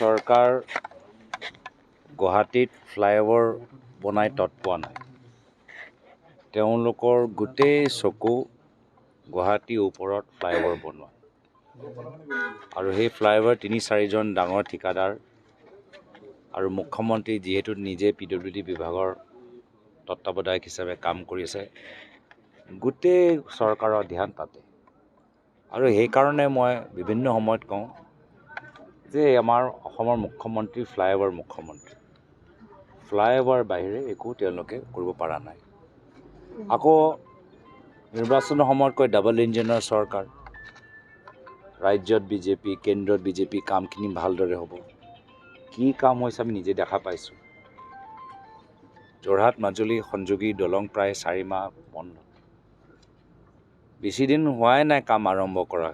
চৰকাৰ গুৱাহাটীত ফ্লাইঅভাৰ বনাই তৎপোৱা নাই। তেওঁলোকৰ গোটেই চকু গুৱাহাটীৰ ওপৰত ফ্লাইঅভাৰ বনোৱা। আৰু সেই ফ্লাইঅভাৰ ৩-৪জন ডাঙৰ ঠিকাদাৰ আৰু মুখ্যমন্ত্ৰী যিহেতু নিজে PWD বিভাগৰ তত্ত্বাৱধায়ক হিচাপে কাম কৰি আছে, গোটেই চৰকাৰৰ ধ্যান তাতে। আৰু সেইকাৰণে মই বিভিন্ন সময়ত কওঁ যে আমাৰ অসমৰ মুখ্যমন্ত্ৰী ফ্লাইঅভাৰ মুখ্যমন্ত্ৰী। ফ্লাইঅভাৰ বাহিৰে একো তেওঁলোকে কৰিব পৰা নাই। আকৌ নিৰ্বাচনৰ সময়ত কয় ডাবল ইঞ্জিনৰ চৰকাৰ, ৰাজ্যত বিজেপি, কেন্দ্ৰত বিজেপি, কামখিনি ভালদৰে হ'ব। কি কাম হৈছে আমি নিজে দেখা পাইছোঁ। যোৰহাট মাজুলী সংযোগী দলং প্ৰায় 4 মাহ বন্ধ। বেছি দিন হোৱাই নাই কাম আৰম্ভ কৰা।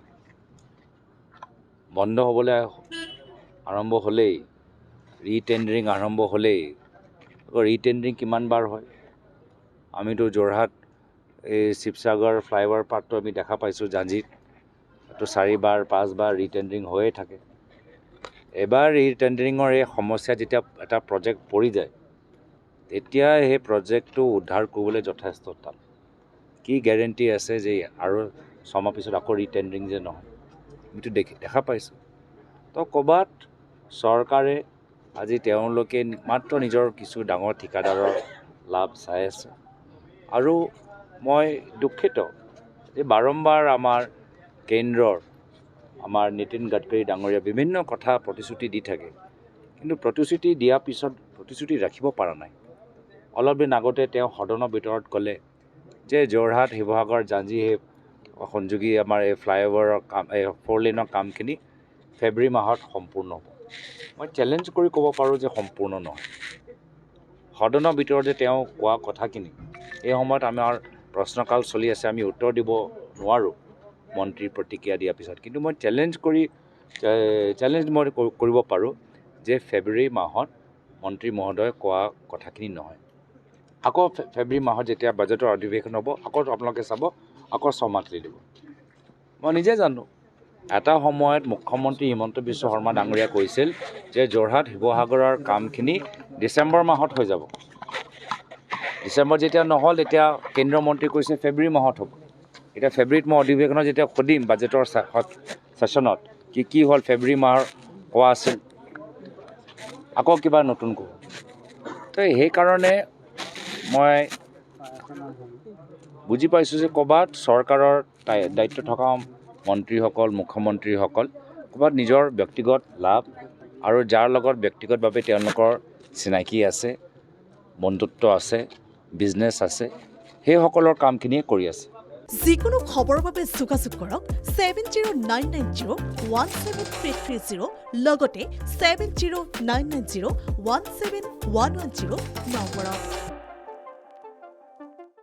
বন্ধ হ'বলৈ আৰম্ভ হ'লেই, ৰিটেণ্ডাৰিং আৰম্ভ হ'লেই। আকৌ ৰিটেণ্ডাৰিং কিমান বাৰ হয়? আমিতো যোৰহাট এই শিৱসাগৰ ফ্লাইঅভাৰ পাৰ্টটো আমি দেখা পাইছোঁ জাঁজিত, তো 4 বাৰ 5 বাৰ ৰিটেণ্ডাৰিং হৈয়ে থাকে। এবাৰ ৰিটেণ্ডাৰিঙৰ এই সমস্যা যেতিয়া এটা প্ৰজেক্ট পৰি যায়, তেতিয়া সেই প্ৰজেক্টটো উদ্ধাৰ কৰিবলৈ যথেষ্ট টান। কি গেৰেণ্টি আছে যে আৰু 6 মাহ পিছত আকৌ ৰিটেণ্ডাৰিং যে নহয়? আমিতো দেখা পাইছোঁ। তো ক'ৰবাত চৰকাৰে আজি তেওঁলোকে মাত্ৰ নিজৰ কিছু ডাঙৰ ঠিকাদাৰৰ লাভ চাই আছে। আৰু মই দুখিত যে বাৰম্বাৰ আমাৰ কেন্দ্ৰৰ আমাৰ নীতিন গাডকাৰী ডাঙৰীয়া বিভিন্ন কথা প্ৰতিশ্ৰুতি দি থাকে, কিন্তু প্ৰতিশ্ৰুতি দিয়াৰ পিছত প্ৰতিশ্ৰুতি ৰাখিব পৰা নাই। অলপ দিন আগতে তেওঁ সদনৰ ভিতৰত ক'লে যে যোৰহাট শিৱসাগৰ জাঁজি সংযোগী আমাৰ এই ফ্লাইঅভাৰৰ কাম, এই 4 লেনৰ কামখিনি ফেব্ৰুৱাৰী মাহত সম্পূৰ্ণ হ'ব। মই চেলেঞ্জ কৰি ক'ব পাৰোঁ যে সম্পূৰ্ণ নহয়। সদনৰ ভিতৰত যে তেওঁ কোৱা কথাখিনি, এই সময়ত আমাৰ প্ৰশ্নকাল চলি আছে, আমি উত্তৰ দিব নোৱাৰোঁ মন্ত্ৰীৰ প্ৰতিক্ৰিয়া দিয়াৰ পিছত। কিন্তু মই চেলেঞ্জ কৰিব পাৰোঁ যে ফেব্ৰুৱাৰী মাহত মন্ত্ৰী মহোদয়ে কোৱা কথাখিনি নহয়। আকৌ ফেব্ৰুৱাৰী মাহত যেতিয়া বাজেটৰ অধিৱেশন হ'ব, আকৌ আপোনালোকে চাব, আকৌ 6 মাহ তুলি দিব। মই নিজে জানো, এটা সময়ত মুখ্যমন্ত্ৰী হিমন্ত বিশ্ব শৰ্মা ডাঙৰীয়াই কৈছিল যে যোৰহাট শিৱসাগৰৰ কামখিনি ডিচেম্বৰ মাহত হৈ যাব। ডিচেম্বৰ যেতিয়া নহ'ল, তেতিয়া কেন্দ্ৰীয় মন্ত্ৰী কৈছে ফেব্ৰুৱাৰী মাহত হ'ব। এতিয়া ফেব্ৰুৱাৰীত মই অধিৱেশনত যেতিয়া সুধিম বাজেটৰ ছেশ্যনত কি হ'ল, ফেব্ৰুৱাৰী মাহৰ কোৱা আছিল, আকৌ কিবা নতুন ক'ব। তো সেইকাৰণে মই বুজি পাইছোঁ যে ক'ৰবাত চৰকাৰৰ দায়িত্ব থকা মন্ত্ৰীসকল, মুখ্যমন্ত্ৰীসকল ক'ৰবাত নিজৰ ব্যক্তিগত লাভ আৰু যাৰ লগত ব্যক্তিগতভাৱে তেওঁলোকৰ চিনাকি আছে, বন্ধুত্ব আছে, বিজনেছ আছে, সেইসকলৰ কামখিনিয়ে কৰি আছে। যিকোনো খবৰৰ বাবে যোগাযোগ কৰক 7099017330 লগতে 7099017110 নম্বৰত।